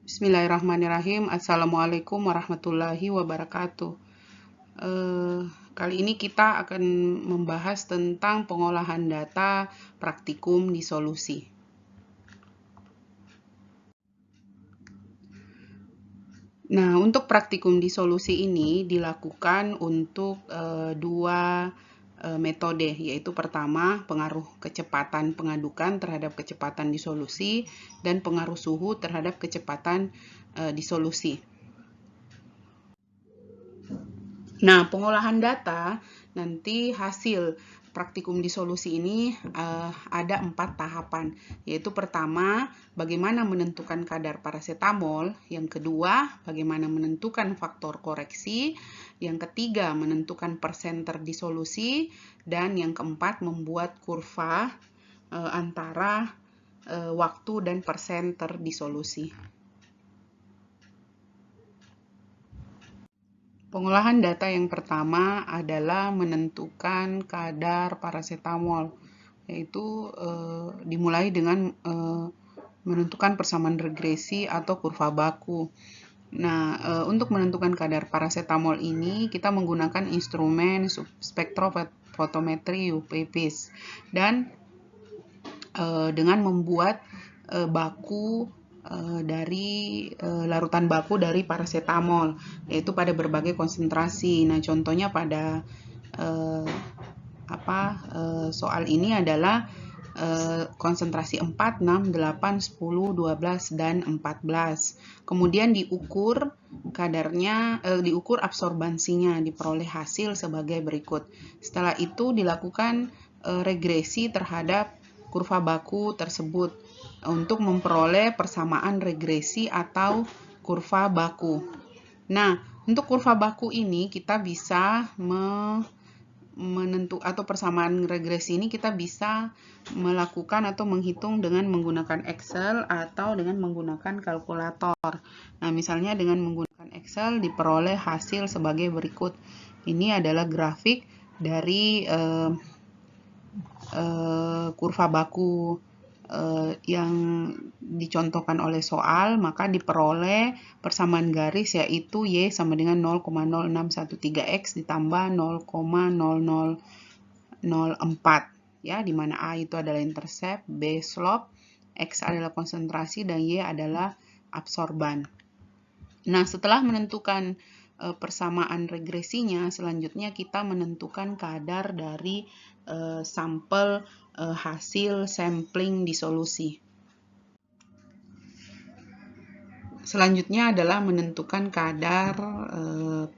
Bismillahirrahmanirrahim. Assalamualaikum warahmatullahi wabarakatuh. Kali ini kita akan membahas tentang pengolahan data praktikum di solusi. Nah, untuk praktikum di solusi ini dilakukan untuk dua metode, yaitu pertama pengaruh kecepatan pengadukan terhadap kecepatan disolusi dan pengaruh suhu terhadap kecepatan disolusi. Nah, pengolahan data nanti hasil praktikum disolusi ini ada 4 tahapan, yaitu pertama, bagaimana menentukan kadar parasetamol, yang kedua, bagaimana menentukan faktor koreksi, yang ketiga, menentukan persen terdisolusi, dan yang keempat, membuat kurva antara waktu dan persen terdisolusi. Pengolahan data yang pertama adalah menentukan kadar parasetamol, yaitu dimulai dengan menentukan persamaan regresi atau kurva baku. Nah, untuk menentukan kadar parasetamol ini kita menggunakan instrumen spektrofotometri UV-Vis dan dengan membuat baku dari larutan baku dari parasetamol, yaitu pada berbagai konsentrasi. Nah, contohnya pada soal ini adalah konsentrasi 4, 6, 8, 10, 12, dan 14. Kemudian diukur kadarnya, diukur absorbansinya, diperoleh hasil sebagai berikut. Setelah itu dilakukan regresi terhadap kurva baku tersebut untuk memperoleh persamaan regresi atau kurva baku. Nah, untuk kurva baku ini kita bisa atau persamaan regresi ini kita bisa melakukan atau menghitung dengan menggunakan Excel atau dengan menggunakan kalkulator. Nah, misalnya dengan menggunakan Excel diperoleh hasil sebagai berikut. Ini adalah grafik dari kurva baku yang dicontohkan oleh soal, maka diperoleh persamaan garis yaitu Y sama dengan 0,0613X ditambah 0,0004, ya, di mana A itu adalah intercept, B slope, X adalah konsentrasi, dan Y adalah absorban. Nah, setelah menentukan persamaan regresinya, selanjutnya kita menentukan kadar dari sampel hasil sampling disolusi. Selanjutnya adalah menentukan kadar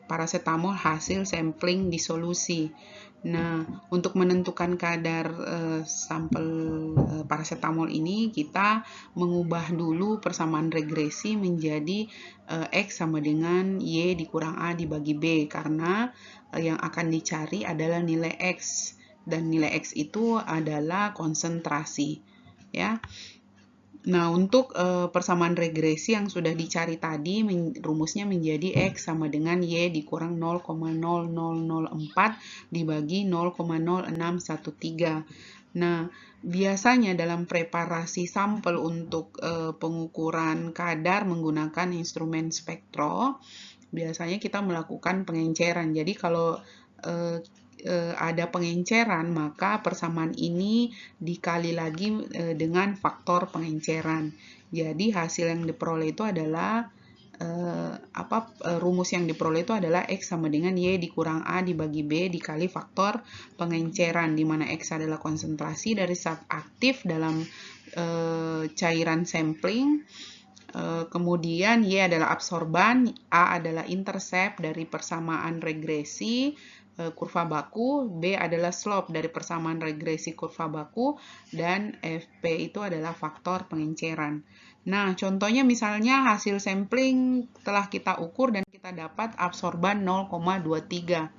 parasetamol hasil sampling disolusi. Nah, untuk menentukan kadar sampel parasetamol ini, kita mengubah dulu persamaan regresi menjadi X sama dengan Y dikurang A dibagi B, karena yang akan dicari adalah nilai X, dan nilai X itu adalah konsentrasi, ya. Nah, untuk persamaan regresi yang sudah dicari tadi, rumusnya menjadi X sama dengan Y dikurang 0,0004 dibagi 0,0613. Nah, biasanya dalam preparasi sampel untuk pengukuran kadar menggunakan instrumen spektro, biasanya kita melakukan pengenceran. Jadi, kalau ada pengenceran, maka persamaan ini dikali lagi dengan faktor pengenceran. Jadi hasil yang diperoleh itu adalah rumus yang diperoleh itu adalah X sama dengan Y dikurang A dibagi B dikali faktor pengenceran, di mana X adalah konsentrasi dari zat aktif dalam cairan sampling. Kemudian Y adalah absorban, A adalah intercept dari persamaan regresi kurva baku, B adalah slope dari persamaan regresi kurva baku, dan FP itu adalah faktor pengenceran. Nah, contohnya misalnya hasil sampling telah kita ukur dan kita dapat absorban 0,23.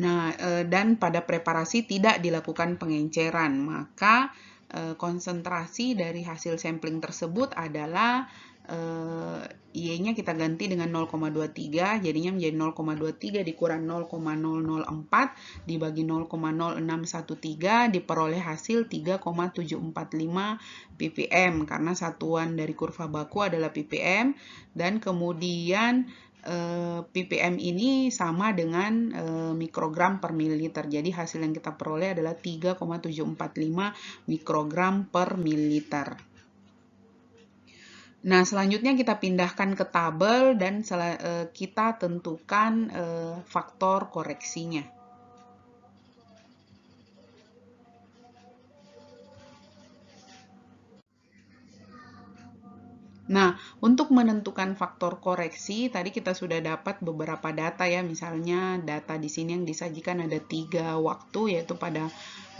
Nah, dan pada preparasi tidak dilakukan pengenceran, maka konsentrasi dari hasil sampling tersebut adalah Y-nya kita ganti dengan 0,23, jadinya menjadi 0,23 dikurang 0,004 dibagi 0,0613 diperoleh hasil 3,745 ppm, karena satuan dari kurva baku adalah ppm, dan kemudian ppm ini sama dengan mikrogram per mililiter. Jadi hasil yang kita peroleh adalah 3,745 mikrogram per mililiter. Nah, selanjutnya kita pindahkan ke tabel dan kita tentukan faktor koreksinya. Nah, untuk menentukan faktor koreksi, tadi kita sudah dapat beberapa data ya, misalnya data di sini yang disajikan ada 3 waktu, yaitu pada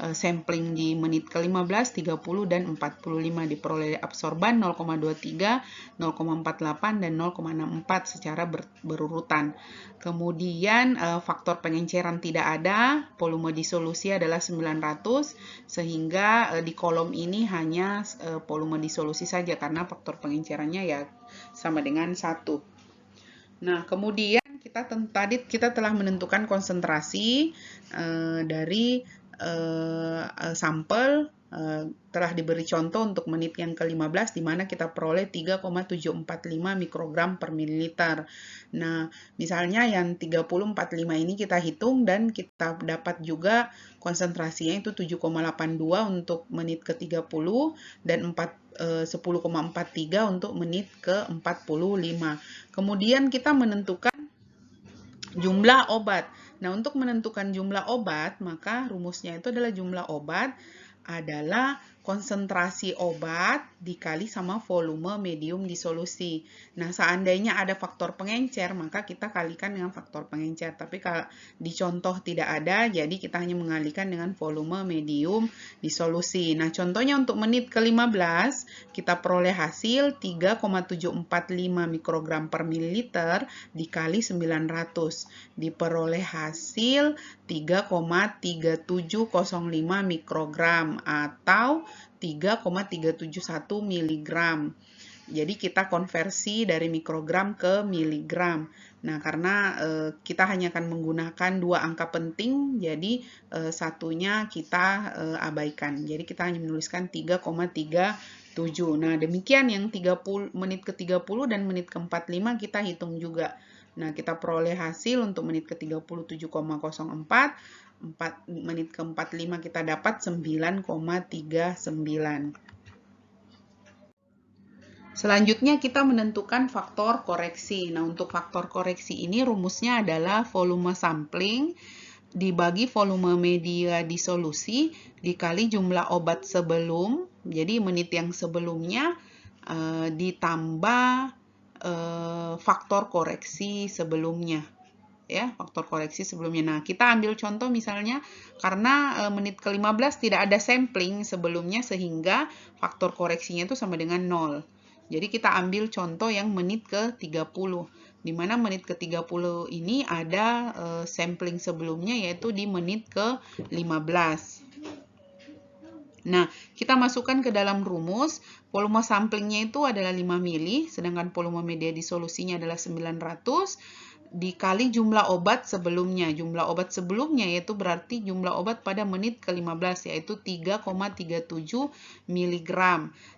sampling di menit ke-15, 30, dan 45 diperoleh absorban 0,23, 0,48, dan 0,64 secara berurutan. Kemudian faktor pengenceran tidak ada, volume disolusi adalah 900, sehingga di kolom ini hanya volume disolusi saja karena faktor pengencerannya ya sama dengan 1. Nah, kemudian tadi kita telah menentukan konsentrasi dari sampel, telah diberi contoh untuk menit yang ke-15 di mana kita peroleh 3,745 mikrogram per mililiter. Nah, misalnya yang 3045 ini kita hitung dan kita dapat juga konsentrasinya itu 7,82 untuk menit ke-30 dan 10,43 untuk menit ke-45. Kemudian kita menentukan jumlah obat. Nah, untuk menentukan jumlah obat, maka rumusnya itu adalah jumlah obat adalah konsentrasi obat dikali sama volume medium disolusi. Nah, seandainya ada faktor pengencer, maka kita kalikan dengan faktor pengencer. Tapi kalau di contoh tidak ada, jadi kita hanya mengalihkan dengan volume medium disolusi. Nah, contohnya untuk menit ke-15, kita peroleh hasil 3,745 mikrogram per mililiter dikali 900. Diperoleh hasil 3,3705 mikrogram atau 3,371 miligram. Jadi kita konversi dari mikrogram ke miligram. Nah, karena kita hanya akan menggunakan 2 angka penting, jadi satunya kita abaikan. Jadi kita hanya menuliskan 3,37. Nah, demikian yang 30 menit ke-30 dan menit ke-45 kita hitung juga. Nah, kita peroleh hasil untuk menit ke-30 7,04, menit ke-45 kita dapat 9,39. Selanjutnya kita menentukan faktor koreksi. Nah, untuk faktor koreksi ini rumusnya adalah volume sampling dibagi volume media disolusi dikali jumlah obat sebelum, jadi menit yang sebelumnya ditambah faktor koreksi sebelumnya. Ya, faktor koreksi sebelumnya. Nah, kita ambil contoh misalnya karena menit ke-15 tidak ada sampling sebelumnya sehingga faktor koreksinya itu sama dengan 0. Jadi kita ambil contoh yang menit ke-30. Di mana menit ke-30 ini ada sampling sebelumnya yaitu di menit ke-15. Nah, kita masukkan ke dalam rumus, volume samplingnya itu adalah 5 mili, sedangkan volume media disolusinya adalah 900, dikali jumlah obat sebelumnya. Jumlah obat sebelumnya yaitu berarti jumlah obat pada menit ke-15, yaitu 3,37 mg,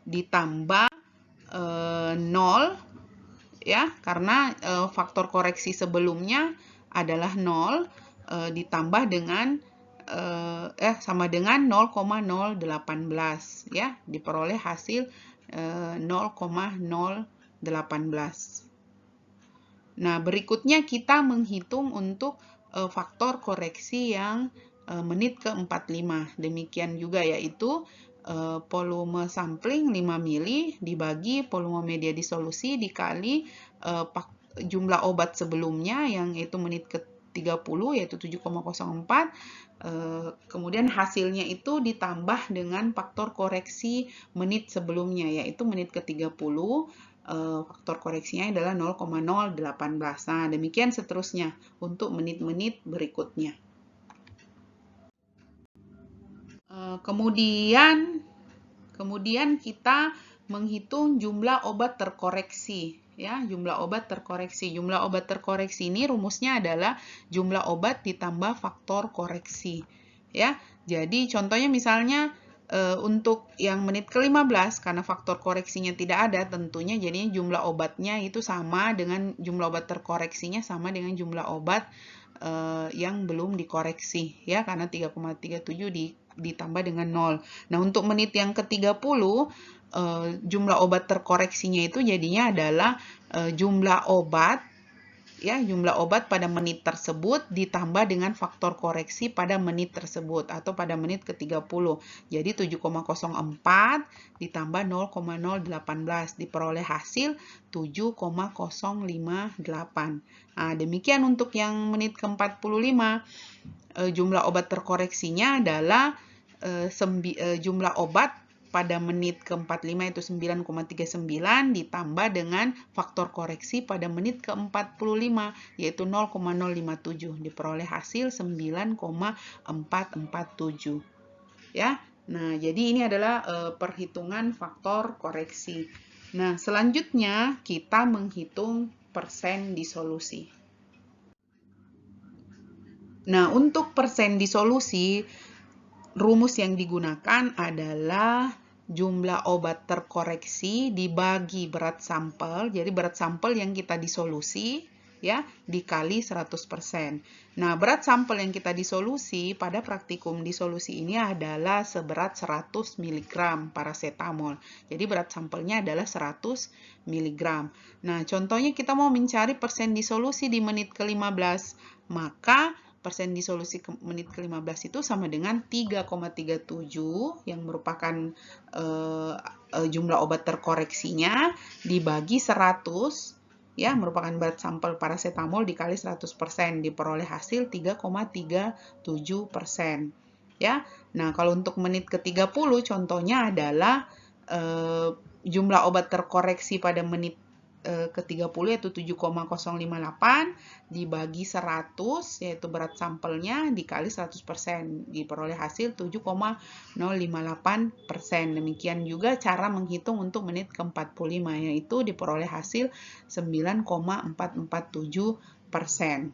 ditambah 0, ya, karena faktor koreksi sebelumnya adalah 0, ditambah dengan sama dengan 0,018 ya, diperoleh hasil 0,018. Nah, berikutnya kita menghitung untuk faktor koreksi yang menit ke-45. Demikian juga yaitu volume sampling 5 mili dibagi volume media disolusi dikali jumlah obat sebelumnya yang itu menit ke-30 yaitu 7,04. Kemudian hasilnya itu ditambah dengan faktor koreksi menit sebelumnya yaitu menit ke-30. Faktor koreksinya adalah 0,018. Nah, demikian seterusnya untuk menit-menit berikutnya. Kemudian Kemudian kita menghitung jumlah obat terkoreksi. Ya, jumlah obat terkoreksi. Jumlah obat terkoreksi ini rumusnya adalah jumlah obat ditambah faktor koreksi. Ya, jadi contohnya misalnya untuk yang menit ke-15 karena faktor koreksinya tidak ada, tentunya jadinya jumlah obatnya itu sama dengan jumlah obat terkoreksinya sama dengan jumlah obat yang belum dikoreksi ya, karena 3,37 ditambah dengan 0. Nah, untuk menit yang ke-30 jumlah obat terkoreksinya itu jadinya adalah jumlah obat ya, jumlah obat pada menit tersebut ditambah dengan faktor koreksi pada menit tersebut atau pada menit ke-30. Jadi 7,04 ditambah 0,018 diperoleh hasil 7,058. Nah, demikian untuk yang menit ke-45. Jumlah obat terkoreksinya adalah jumlah obat pada menit ke-45 itu 9,39 ditambah dengan faktor koreksi pada menit ke-45 yaitu 0,057 diperoleh hasil 9,447 ya. Nah, jadi ini adalah perhitungan faktor koreksi. Nah, selanjutnya kita menghitung persen disolusi. Nah, untuk persen disolusi rumus yang digunakan adalah jumlah obat terkoreksi dibagi berat sampel. Jadi berat sampel yang kita disolusi ya dikali 100%. Nah, berat sampel yang kita disolusi pada praktikum disolusi ini adalah seberat 100 mg paracetamol. Jadi berat sampelnya adalah 100 mg. Nah, contohnya kita mau mencari persen disolusi di menit ke-15, maka persen disolusi menit ke-15 itu sama dengan 3,37 yang merupakan jumlah obat terkoreksinya dibagi 100 ya, merupakan berat sampel paracetamol dikali 100% diperoleh hasil 3,37% ya. Nah, kalau untuk menit ke-30 contohnya adalah jumlah obat terkoreksi pada menit ke-30 yaitu 7,058 dibagi 100 yaitu berat sampelnya dikali 100% diperoleh hasil 7,058%. Demikian juga cara menghitung untuk menit ke-45 yaitu diperoleh hasil 9,447%.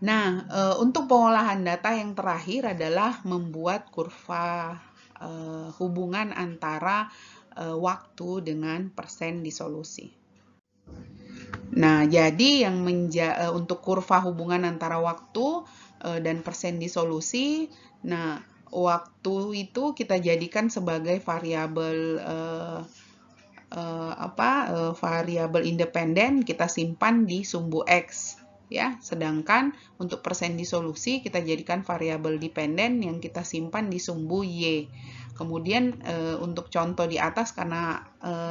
Nah, untuk pengolahan data yang terakhir adalah membuat kurva hubungan antara waktu dengan persen disolusi. Nah, jadi yang untuk kurva hubungan antara waktu dan persen disolusi, nah waktu itu kita jadikan sebagai variabel variabel independen, kita simpan di sumbu X ya. Sedangkan untuk persen disolusi kita jadikan variabel dependen yang kita simpan di sumbu Y. Kemudian untuk contoh di atas karena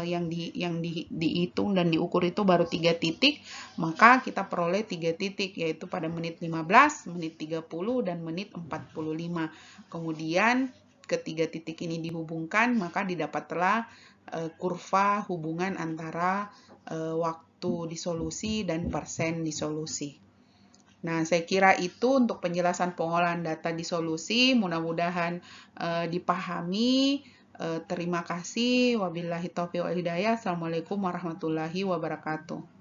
yang dihitung dan diukur itu baru 3 titik, maka kita peroleh 3 titik yaitu pada menit 15, menit 30 dan menit 45. Kemudian ketiga titik ini dihubungkan maka didapatlah kurva hubungan antara waktu disolusi dan persen disolusi. Nah, saya kira itu untuk penjelasan pengolahan data disolusi. Mudah-mudahan dipahami. Terima kasih. Wabillahi taufiq wal hidayah. Assalamualaikum warahmatullahi wabarakatuh.